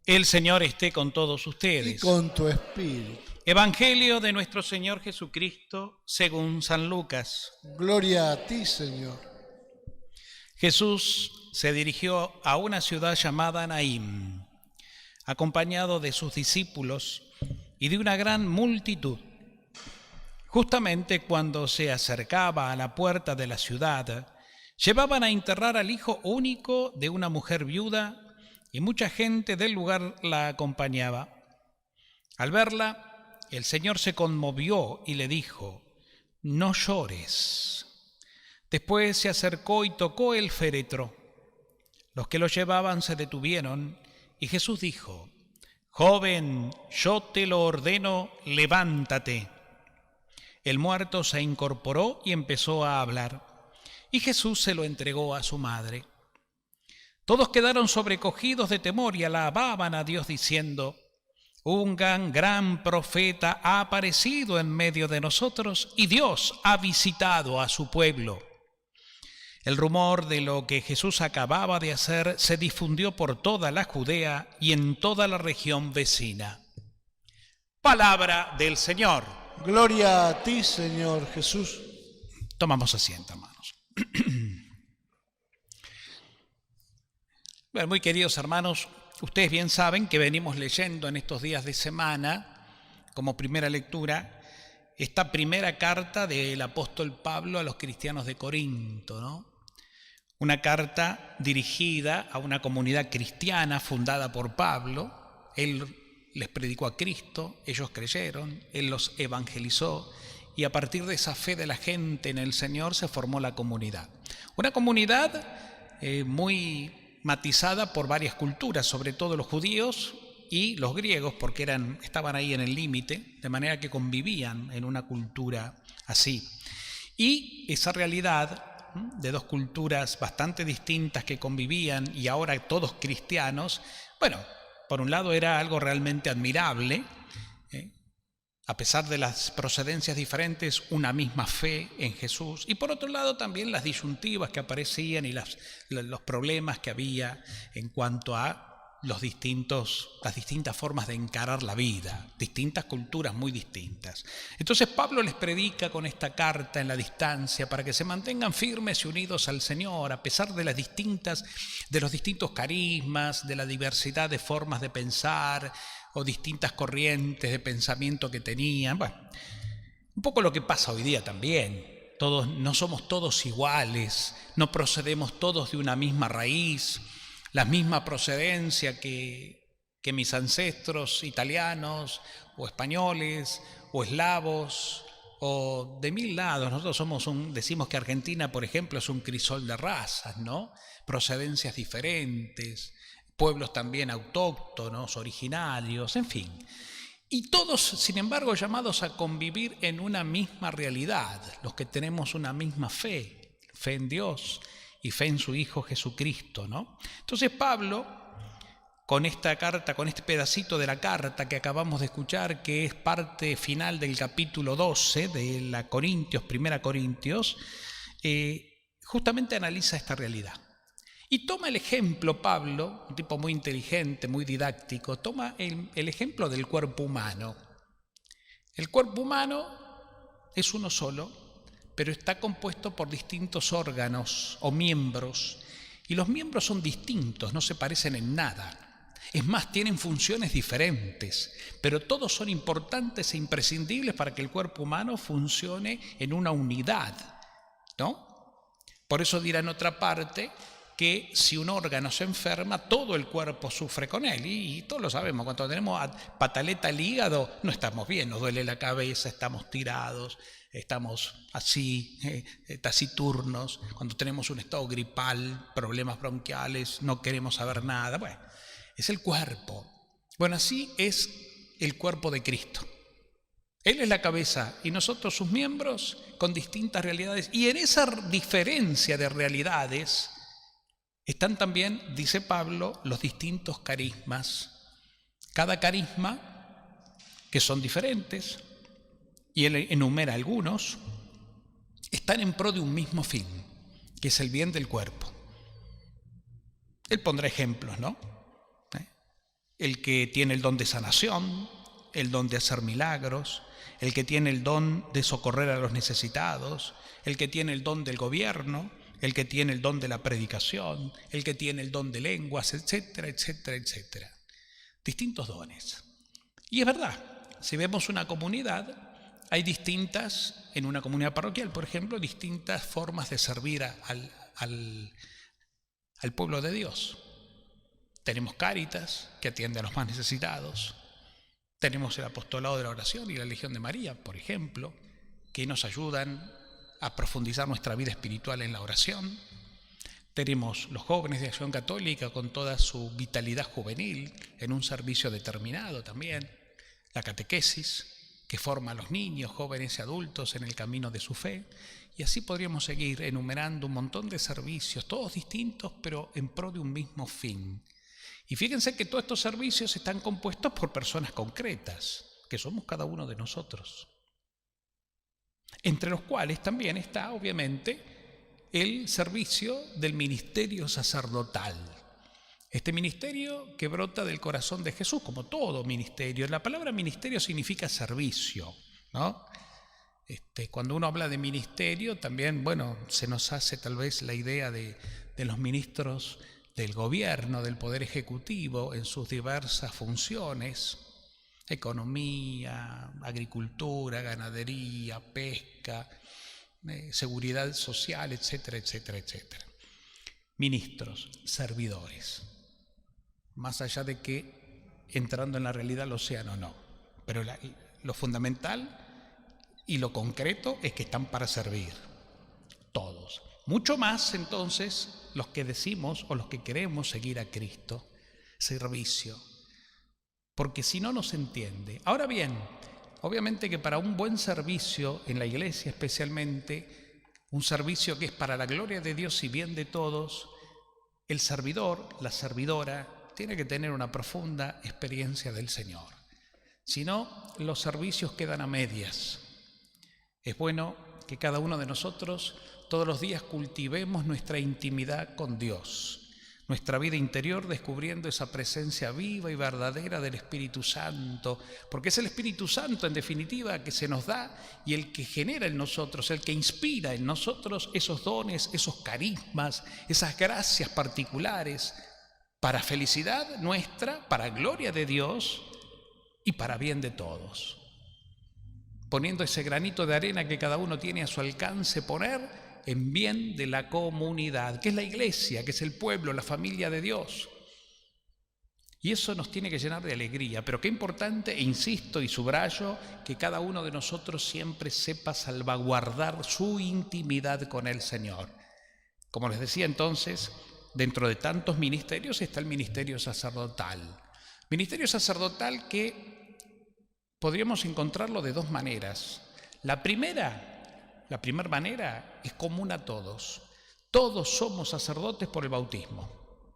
El Señor esté con todos y ustedes. con tu espíritu. Evangelio de nuestro Señor Jesucristo según San Lucas. Gloria a ti, Señor. Jesús se dirigió a una ciudad llamada Naín, acompañado de sus discípulos y de una gran multitud. Justamente cuando se acercaba a la puerta de la ciudad, llevaban a enterrar al hijo único de una mujer viuda y mucha gente del lugar la acompañaba. Al verla, el Señor se conmovió y le dijo: «No llores». Después se acercó y tocó el féretro. Los que lo llevaban se detuvieron y Jesús dijo: «Joven, yo te lo ordeno, levántate». El muerto se incorporó y empezó a hablar, y Jesús se lo entregó a su madre. Todos quedaron sobrecogidos de temor y alababan a Dios diciendo: «Un gran profeta ha aparecido en medio de nosotros y Dios ha visitado a su pueblo». El rumor de lo que Jesús acababa de hacer se difundió por toda la Judea y en toda la región vecina. Palabra del Señor. Gloria a ti, Señor Jesús. Tomamos asiento, hermanos. Bueno, muy queridos hermanos, ustedes bien saben que venimos leyendo en estos días de semana, como primera lectura, esta primera carta del apóstol Pablo a los cristianos de Corinto, ¿no? Una carta dirigida a una comunidad cristiana fundada por Pablo. Él les predicó a Cristo, ellos creyeron, Él los evangelizó y a partir de esa fe de la gente en el Señor se formó la comunidad. Una comunidad muy matizada por varias culturas, sobre todo los judíos y los griegos, porque estaban ahí en el límite, de manera que convivían en una cultura así. Y esa realidad de dos culturas bastante distintas que convivían y ahora todos cristianos, bueno, por un lado era algo realmente admirable, a pesar de las procedencias diferentes, una misma fe en Jesús, y por otro lado también las disyuntivas que aparecían y los problemas que había en cuanto a las distintas formas de encarar la vida, distintas culturas muy distintas. Entonces Pablo les predica con esta carta en la distancia para que se mantengan firmes y unidos al Señor, a pesar de los distintos carismas, de la diversidad de formas de pensar o distintas corrientes de pensamiento que tenían. Bueno, un poco lo que pasa hoy día también. No somos todos iguales, no procedemos todos de una misma raíz, la misma procedencia que mis ancestros italianos o españoles o eslavos o de mil lados. Nosotros decimos que Argentina, por ejemplo, es un crisol de razas, ¿no? Procedencias diferentes, pueblos también autóctonos, originarios, en fin. Y todos, sin embargo, llamados a convivir en una misma realidad, los que tenemos una misma fe en Dios y fe en su Hijo Jesucristo, ¿no? Entonces Pablo, con esta carta, con este pedacito de la carta que acabamos de escuchar, que es parte final del capítulo 12 de la Primera Corintios, justamente analiza esta realidad. Y toma el ejemplo, Pablo, un tipo muy inteligente, muy didáctico, toma el ejemplo del cuerpo humano. El cuerpo humano es uno solo, pero está compuesto por distintos órganos o miembros, y los miembros son distintos, no se parecen en nada. Es más, tienen funciones diferentes, pero todos son importantes e imprescindibles para que el cuerpo humano funcione en una unidad, ¿no? Por eso dirá en otra parte que si un órgano se enferma, todo el cuerpo sufre con él, y todos lo sabemos. Cuando tenemos pataleta al hígado, no estamos bien, nos duele la cabeza, estamos tirados, estamos así, taciturnos. Cuando tenemos un estado gripal, problemas bronquiales, no queremos saber nada. Bueno, es el cuerpo. Bueno, así es el cuerpo de Cristo. Él es la cabeza y nosotros sus miembros con distintas realidades. Y en esa diferencia de realidades están también, dice Pablo, los distintos carismas. Cada carisma, que son diferentes, y él enumera algunos, están en pro de un mismo fin, que es el bien del cuerpo. Él pondrá ejemplos, ¿no? el que tiene el don de sanación, el don de hacer milagros, el que tiene el don de socorrer a los necesitados, el que tiene el don del gobierno, el que tiene el don de la predicación, el que tiene el don de lenguas, etcétera, etcétera, etcétera. Distintos dones. Y es verdad, si vemos una comunidad, hay distintas, en una comunidad parroquial, por ejemplo, distintas formas de servir al pueblo de Dios. Tenemos Cáritas, que atiende a los más necesitados. Tenemos el apostolado de la oración y la Legión de María, por ejemplo, que nos ayudan a profundizar nuestra vida espiritual en la oración. Tenemos los jóvenes de Acción Católica con toda su vitalidad juvenil en un servicio determinado también. La catequesis, que forma a los niños, jóvenes y adultos en el camino de su fe. Y así podríamos seguir enumerando un montón de servicios, todos distintos, pero en pro de un mismo fin. Y fíjense que todos estos servicios están compuestos por personas concretas, que somos cada uno de nosotros. Entre los cuales también está, obviamente, el servicio del ministerio sacerdotal. Este ministerio que brota del corazón de Jesús, como todo ministerio. La palabra ministerio significa servicio, ¿no? Cuando uno habla de ministerio, también, se nos hace tal vez la idea de los ministros del gobierno, del poder ejecutivo, en sus diversas funciones: economía, agricultura, ganadería, pesca, seguridad social, etcétera, etcétera, etcétera. Ministros, servidores. Más allá de que entrando en la realidad lo sean o no. Pero lo fundamental y lo concreto es que están para servir. Todos. Mucho más entonces los que decimos o los que queremos seguir a Cristo. Servicio. Porque si no, no se entiende. Ahora bien, obviamente que para un buen servicio en la iglesia especialmente, un servicio que es para la gloria de Dios y bien de todos, el servidor, la servidora, tiene que tener una profunda experiencia del Señor. Si no, los servicios quedan a medias. Es bueno que cada uno de nosotros todos los días cultivemos nuestra intimidad con Dios, nuestra vida interior, descubriendo esa presencia viva y verdadera del Espíritu Santo, porque es el Espíritu Santo en definitiva que se nos da y el que genera en nosotros, el que inspira en nosotros esos dones, esos carismas, esas gracias particulares para felicidad nuestra, para gloria de Dios y para bien de todos. Poniendo ese granito de arena que cada uno tiene a su alcance poner en bien de la comunidad, que es la iglesia, que es el pueblo, la familia de Dios. Y eso nos tiene que llenar de alegría, pero qué importante, e insisto y subrayo, que cada uno de nosotros siempre sepa salvaguardar su intimidad con el Señor. Como les decía entonces, dentro de tantos ministerios está el ministerio sacerdotal. Ministerio sacerdotal que podríamos encontrarlo de dos maneras. La primera manera es común a todos. Todos somos sacerdotes por el bautismo.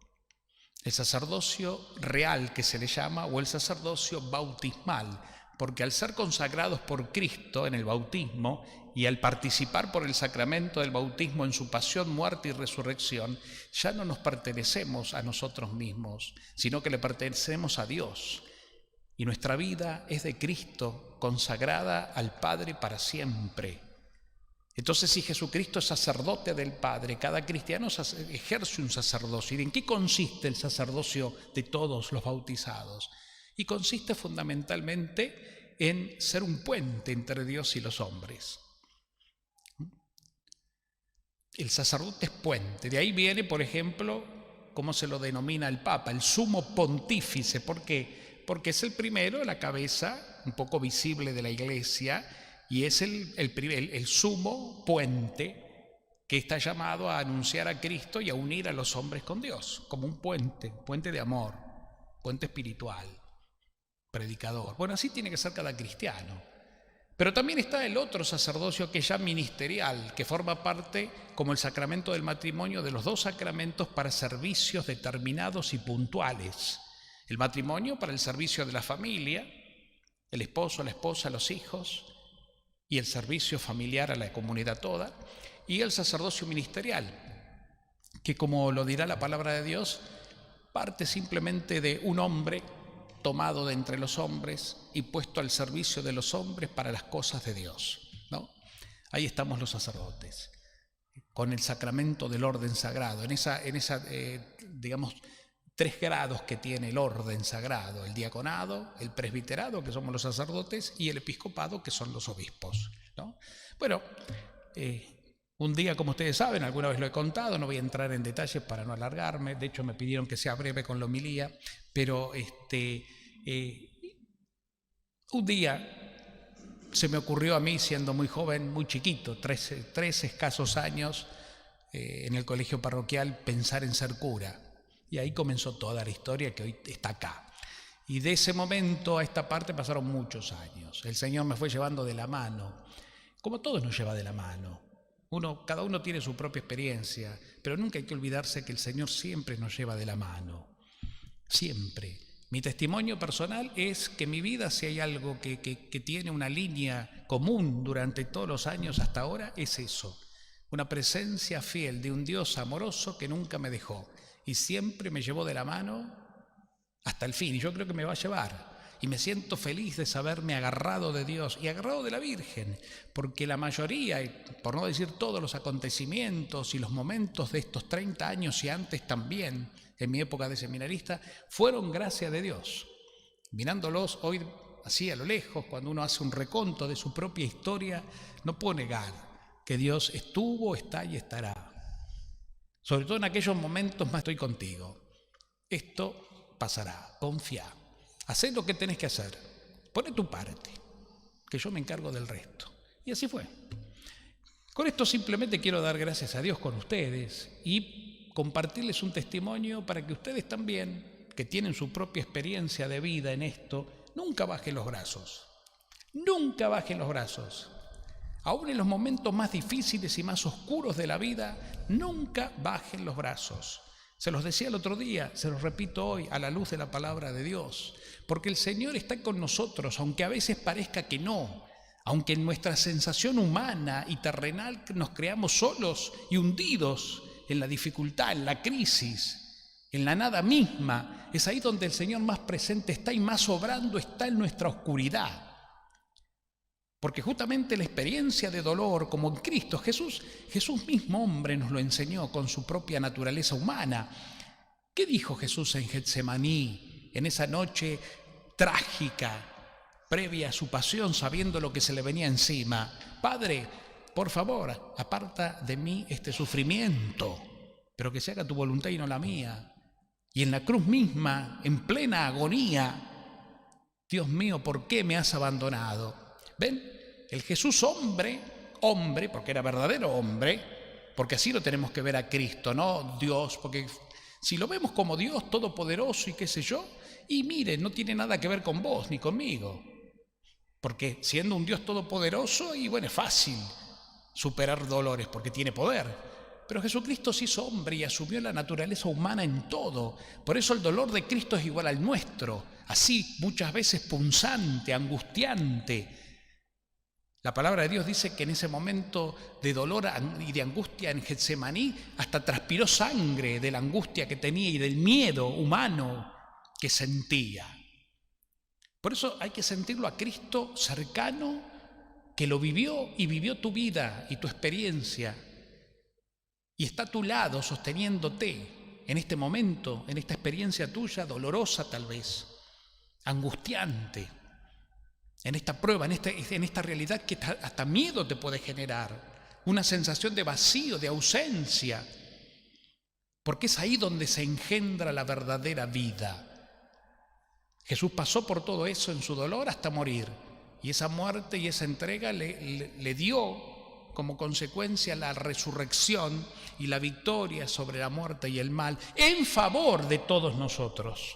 El sacerdocio real que se le llama, o el sacerdocio bautismal, porque al ser consagrados por Cristo en el bautismo y al participar por el sacramento del bautismo en su pasión, muerte y resurrección, ya no nos pertenecemos a nosotros mismos, sino que le pertenecemos a Dios. Y nuestra vida es de Cristo, consagrada al Padre para siempre. Entonces, si Jesucristo es sacerdote del Padre, cada cristiano ejerce un sacerdocio. ¿Y en qué consiste el sacerdocio de todos los bautizados? Y consiste fundamentalmente en ser un puente entre Dios y los hombres. El sacerdote es puente. De ahí viene, por ejemplo, cómo se lo denomina el Papa, el sumo pontífice. ¿Por qué? Porque es el primero, la cabeza, un poco visible de la Iglesia, y es el sumo puente que está llamado a anunciar a Cristo y a unir a los hombres con Dios, como un puente de amor, puente espiritual, predicador. Bueno, así tiene que ser cada cristiano. Pero también está el otro sacerdocio que es ya ministerial, que forma parte, como el sacramento del matrimonio, de los dos sacramentos para servicios determinados y puntuales. El matrimonio para el servicio de la familia, el esposo, la esposa, los hijos, y el servicio familiar a la comunidad toda, y el sacerdocio ministerial, que como lo dirá la palabra de Dios, parte simplemente de un hombre tomado de entre los hombres y puesto al servicio de los hombres para las cosas de Dios, ¿no? Ahí estamos los sacerdotes, con el sacramento del orden sagrado, en esa digamos, 3 grados que tiene el orden sagrado: el diaconado, el presbiterado, que somos los sacerdotes, y el episcopado, que son los obispos, ¿no? Bueno, un día, como ustedes saben, alguna vez lo he contado, no voy a entrar en detalles para no alargarme, de hecho me pidieron que sea breve con la homilía, pero un día se me ocurrió a mí, siendo muy joven, muy chiquito, 13 escasos años, en el colegio parroquial, pensar en ser cura. Y ahí comenzó toda la historia que hoy está acá. Y de ese momento a esta parte pasaron muchos años. El Señor me fue llevando de la mano, como todos nos lleva de la mano. Cada uno tiene su propia experiencia, pero nunca hay que olvidarse que el Señor siempre nos lleva de la mano. Siempre. Mi testimonio personal es que mi vida, si hay algo que tiene una línea común durante todos los años hasta ahora, es eso. Una presencia fiel de un Dios amoroso que nunca me dejó y siempre me llevó de la mano hasta el fin. Y yo creo que me va a llevar. Y me siento feliz de saberme agarrado de Dios y agarrado de la Virgen, porque la mayoría, por no decir todos los acontecimientos y los momentos de estos 30 años y antes también, en mi época de seminarista, fueron gracia de Dios. Mirándolos hoy así a lo lejos, cuando uno hace un reconto de su propia historia, no puedo negar que Dios estuvo, está y estará. Sobre todo en aquellos momentos más estoy contigo. Esto pasará, confía. Hacé lo que tenés que hacer, poné tu parte, que yo me encargo del resto. Y así fue. Con esto simplemente quiero dar gracias a Dios con ustedes y compartirles un testimonio para que ustedes también, que tienen su propia experiencia de vida en esto, nunca bajen los brazos. Nunca bajen los brazos. Aún en los momentos más difíciles y más oscuros de la vida, nunca bajen los brazos. Se los decía el otro día, se los repito hoy, a la luz de la palabra de Dios, porque el Señor está con nosotros, aunque a veces parezca que no, aunque en nuestra sensación humana y terrenal nos creamos solos y hundidos en la dificultad, en la crisis, en la nada misma, es ahí donde el Señor más presente está y más obrando está en nuestra oscuridad. Porque justamente la experiencia de dolor, como en Cristo Jesús mismo hombre nos lo enseñó con su propia naturaleza humana. ¿Qué dijo Jesús en Getsemaní, en esa noche trágica, previa a su pasión, sabiendo lo que se le venía encima? Padre, por favor, aparta de mí este sufrimiento, pero que se haga tu voluntad y no la mía. Y en la cruz misma, en plena agonía, Dios mío, ¿por qué me has abandonado? ¿Ven? El Jesús hombre, porque era verdadero hombre, porque así lo tenemos que ver a Cristo, no Dios, porque si lo vemos como Dios todopoderoso y qué sé yo, y miren, no tiene nada que ver con vos ni conmigo, porque siendo un Dios todopoderoso, y bueno, es fácil superar dolores porque tiene poder, pero Jesucristo se hizo hombre y asumió la naturaleza humana en todo, por eso el dolor de Cristo es igual al nuestro, así muchas veces punzante, angustiante. La palabra de Dios dice que en ese momento de dolor y de angustia en Getsemaní hasta transpiró sangre de la angustia que tenía y del miedo humano que sentía. Por eso hay que sentirlo a Cristo cercano, que lo vivió y vivió tu vida y tu experiencia y está a tu lado sosteniéndote en este momento, en esta experiencia tuya, dolorosa tal vez, angustiante. En esta prueba, en esta realidad que hasta miedo te puede generar, una sensación de vacío, de ausencia, porque es ahí donde se engendra la verdadera vida. Jesús pasó por todo eso en su dolor hasta morir, y esa muerte y esa entrega le dio como consecuencia la resurrección y la victoria sobre la muerte y el mal en favor de todos nosotros,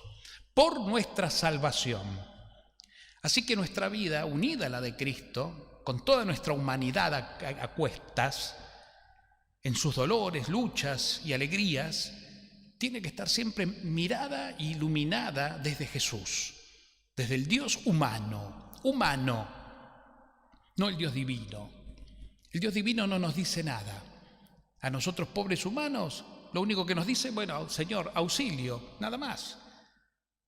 por nuestra salvación. Así que nuestra vida, unida a la de Cristo, con toda nuestra humanidad a cuestas, en sus dolores, luchas y alegrías, tiene que estar siempre mirada e iluminada desde Jesús, desde el Dios humano, no el Dios divino. El Dios divino no nos dice nada. A nosotros, pobres humanos, lo único que nos dice, bueno, Señor, auxilio, nada más.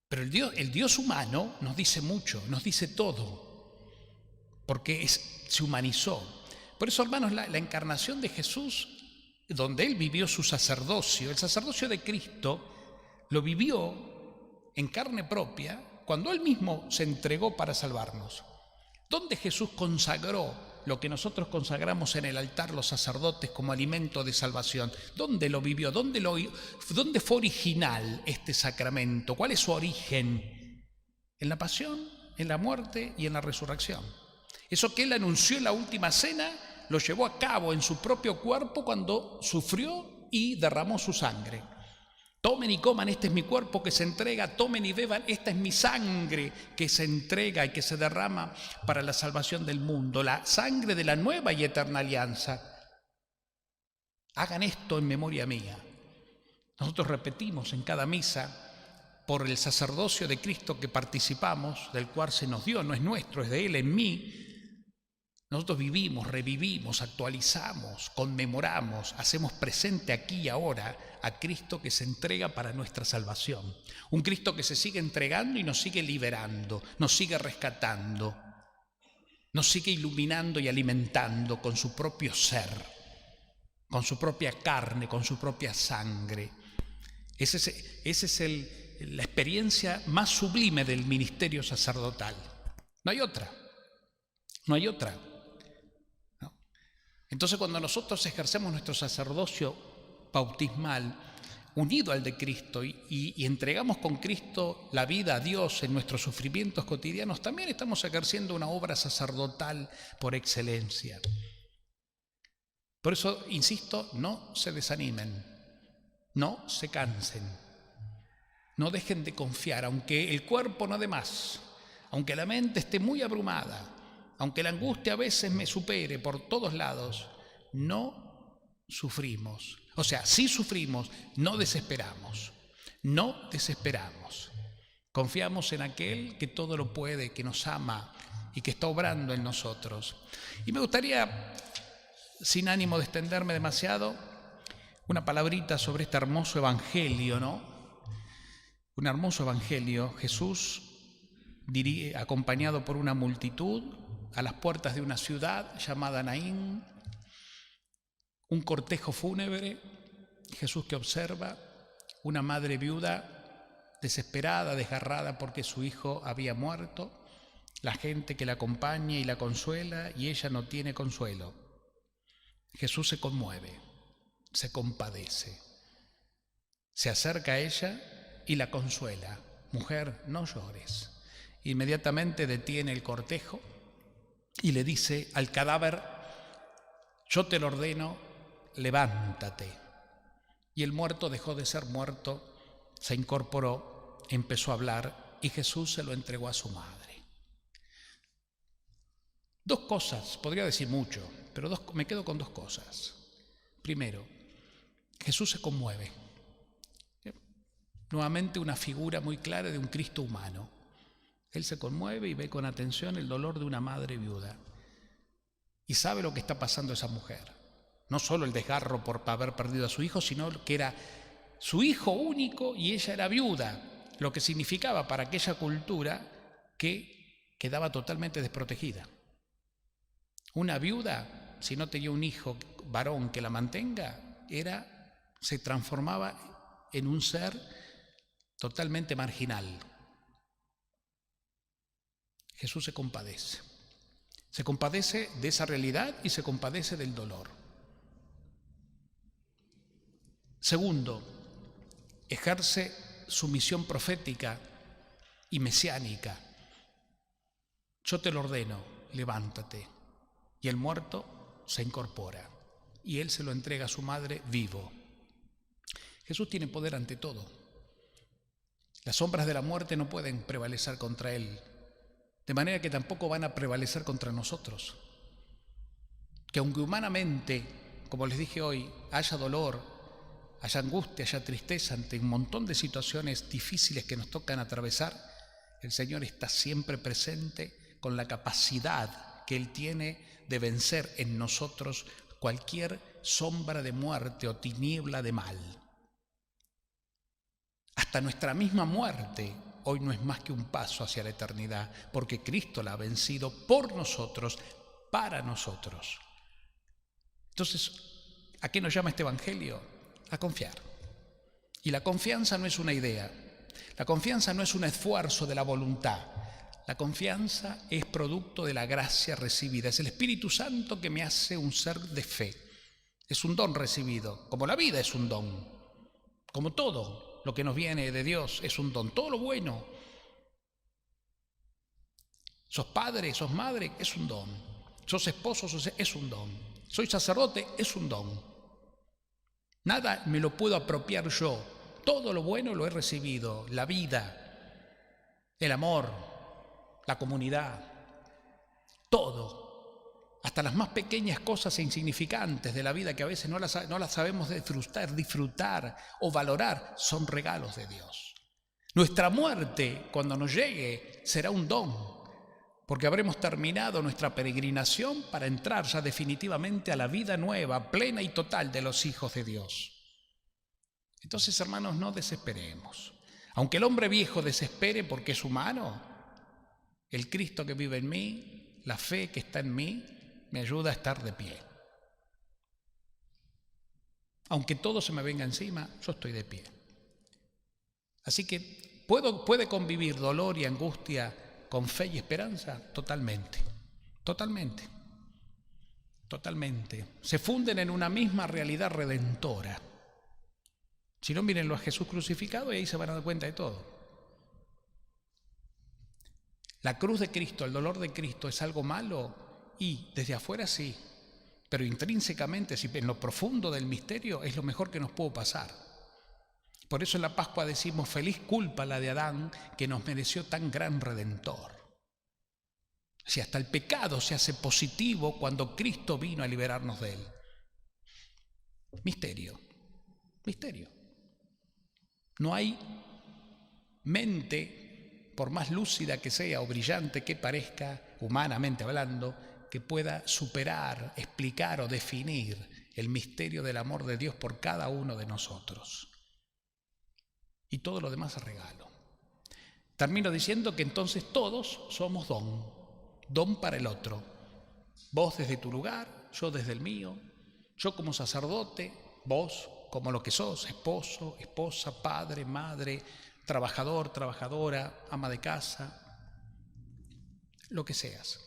Pero el Dios humano nos dice mucho, nos dice todo, porque se humanizó. Por eso, hermanos, la encarnación de Jesús, donde Él vivió su sacerdocio, el sacerdocio de Cristo, lo vivió en carne propia cuando Él mismo se entregó para salvarnos. ¿Dónde Jesús consagró lo que nosotros consagramos en el altar los sacerdotes como alimento de salvación? ¿Dónde lo vivió? ¿Dónde fue original este sacramento? ¿Cuál es su origen? En la pasión, en la muerte y en la resurrección. Eso que Él anunció en la última cena, lo llevó a cabo en su propio cuerpo cuando sufrió y derramó su sangre. Tomen y coman, este es mi cuerpo que se entrega, tomen y beban, esta es mi sangre que se entrega y que se derrama para la salvación del mundo, la sangre de la nueva y eterna alianza. Hagan esto en memoria mía. Nosotros repetimos en cada misa, por el sacerdocio de Cristo que participamos, del cual se nos dio, no es nuestro, es de Él, en mí. Nosotros vivimos, revivimos, actualizamos, conmemoramos, hacemos presente aquí y ahora a Cristo que se entrega para nuestra salvación. Un Cristo que se sigue entregando y nos sigue liberando, nos sigue rescatando, nos sigue iluminando y alimentando con su propio ser, con su propia carne, con su propia sangre. Esa es la experiencia más sublime del ministerio sacerdotal. No hay otra, no hay otra. Entonces, cuando nosotros ejercemos nuestro sacerdocio bautismal unido al de Cristo y entregamos con Cristo la vida a Dios en nuestros sufrimientos cotidianos, también estamos ejerciendo una obra sacerdotal por excelencia. Por eso, insisto, no se desanimen, no se cansen, no dejen de confiar, aunque el cuerpo no dé más, aunque la mente esté muy abrumada, aunque la angustia a veces me supere por todos lados, no sufrimos. O sea, sí sufrimos, no desesperamos. No desesperamos. Confiamos en aquel que todo lo puede, que nos ama y que está obrando en nosotros. Y me gustaría, sin ánimo de extenderme demasiado, una palabrita sobre este hermoso evangelio, ¿no? Un hermoso evangelio. Jesús, acompañado por una multitud, a las puertas de una ciudad llamada Naín, un cortejo fúnebre, Jesús que observa, una madre viuda desesperada, desgarrada porque su hijo había muerto, la gente que la acompaña y la consuela y ella no tiene consuelo. Jesús se conmueve, se compadece, se acerca a ella y la consuela. Mujer, no llores. Inmediatamente detiene el cortejo y le dice al cadáver: yo te lo ordeno, levántate. Y el muerto dejó de ser muerto, se incorporó, empezó a hablar y Jesús se lo entregó a su madre. Dos cosas, podría decir mucho, pero me quedo con dos cosas. Primero, Jesús se conmueve. Nuevamente una figura muy clara de un Cristo humano. Él se conmueve y ve con atención el dolor de una madre viuda. Y sabe lo que está pasando a esa mujer. No solo el desgarro por haber perdido a su hijo, sino que era su hijo único y ella era viuda, lo que significaba para aquella cultura que quedaba totalmente desprotegida. Una viuda, si no tenía un hijo varón que la mantenga, se transformaba en un ser totalmente marginal. Jesús se compadece. Se compadece de esa realidad y se compadece del dolor. Segundo, ejerce su misión profética y mesiánica. Yo te lo ordeno, levántate. Y el muerto se incorpora y él se lo entrega a su madre vivo. Jesús tiene poder ante todo. Las sombras de la muerte no pueden prevalecer contra él, de manera que tampoco van a prevalecer contra nosotros. Que aunque humanamente, como les dije hoy, haya dolor, haya angustia, haya tristeza ante un montón de situaciones difíciles que nos tocan atravesar, el Señor está siempre presente con la capacidad que Él tiene de vencer en nosotros cualquier sombra de muerte o tiniebla de mal. Hasta nuestra misma muerte hoy no es más que un paso hacia la eternidad, porque Cristo la ha vencido por nosotros, para nosotros. Entonces, ¿a qué nos llama este Evangelio? A confiar. Y la confianza no es una idea, la confianza no es un esfuerzo de la voluntad, la confianza es producto de la gracia recibida, es el Espíritu Santo que me hace un ser de fe, es un don recibido, como la vida es un don, como todo lo que nos viene de Dios es un don, todo lo bueno. Sos padre, sos madre, es un don, sos esposo, es un don, soy sacerdote, es un don. Nada me lo puedo apropiar yo. Todo lo bueno lo he recibido. La vida, el amor, la comunidad, todo. Hasta las más pequeñas cosas e insignificantes de la vida que a veces no las sabemos disfrutar o valorar, son regalos de Dios. Nuestra muerte, cuando nos llegue, será un don, porque habremos terminado nuestra peregrinación para entrar ya definitivamente a la vida nueva, plena y total de los hijos de Dios. Entonces, hermanos, no desesperemos. Aunque el hombre viejo desespere porque es humano, el Cristo que vive en mí, la fe que está en mí, me ayuda a estar de pie. Aunque todo se me venga encima, yo estoy de pie. Así que, ¿puede convivir dolor y angustia con fe y esperanza? Totalmente, totalmente, totalmente. Se funden en una misma realidad redentora. Si no, mírenlo a Jesús crucificado y ahí se van a dar cuenta de todo. La cruz de Cristo, el dolor de Cristo, ¿es algo malo? Y desde afuera sí, pero intrínsecamente, si en lo profundo del misterio, es lo mejor que nos pudo pasar. Por eso en la Pascua decimos, feliz culpa la de Adán, que nos mereció tan gran Redentor. Si hasta el pecado se hace positivo cuando Cristo vino a liberarnos de él. Misterio, misterio. No hay mente, por más lúcida que sea o brillante que parezca, humanamente hablando, que pueda superar, explicar o definir el misterio del amor de Dios por cada uno de nosotros. Y todo lo demás es regalo. Termino diciendo que entonces todos somos don para el otro. Vos desde tu lugar, yo desde el mío, yo como sacerdote, vos como lo que sos, esposo, esposa, padre, madre, trabajador, trabajadora, ama de casa, lo que seas.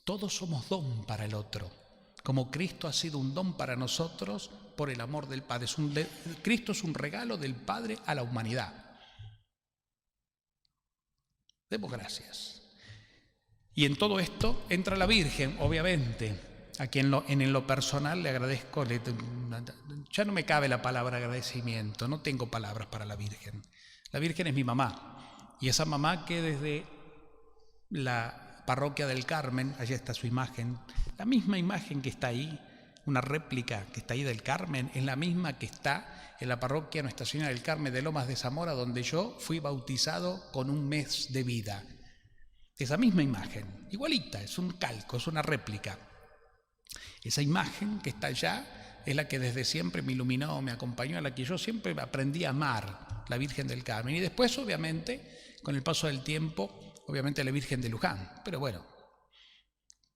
Todos somos don para el otro, como Cristo ha sido un don para nosotros por el amor del Padre. Cristo es un regalo del Padre a la humanidad. Demos gracias. Y en todo esto entra la Virgen, obviamente, a quien en lo personal le agradezco. Ya no me cabe la palabra agradecimiento, no tengo palabras para la Virgen. La Virgen es mi mamá, y esa mamá que desde la parroquia del Carmen, allá está su imagen, la misma imagen que está ahí, una réplica que está ahí del Carmen, es la misma que está en la parroquia Nuestra Señora del Carmen de Lomas de Zamora, donde yo fui bautizado con un mes de vida. Esa misma imagen, igualita, es un calco, es una réplica. Esa imagen que está allá es la que desde siempre me iluminó, me acompañó, a la que yo siempre aprendí a amar, la Virgen del Carmen. Y después, obviamente, con el paso del tiempo, obviamente la Virgen de Luján. Pero bueno,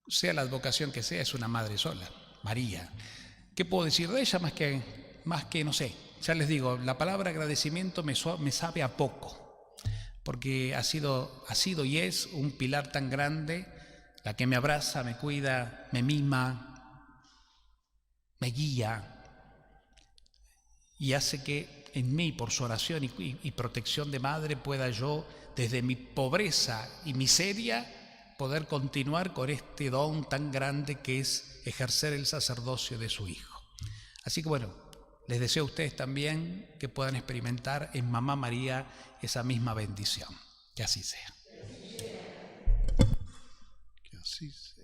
sea la advocación que sea, es una madre sola, María. ¿Qué puedo decir de ella? Más que no sé, ya les digo, la palabra agradecimiento me sabe a poco, porque ha sido y es un pilar tan grande, la que me abraza, me cuida, me mima, me guía y hace que en mí, por su oración y protección de madre, pueda yo, desde mi pobreza y miseria, poder continuar con este don tan grande que es ejercer el sacerdocio de su Hijo. Así que bueno, les deseo a ustedes también que puedan experimentar en Mamá María esa misma bendición. Que así sea. Que así sea.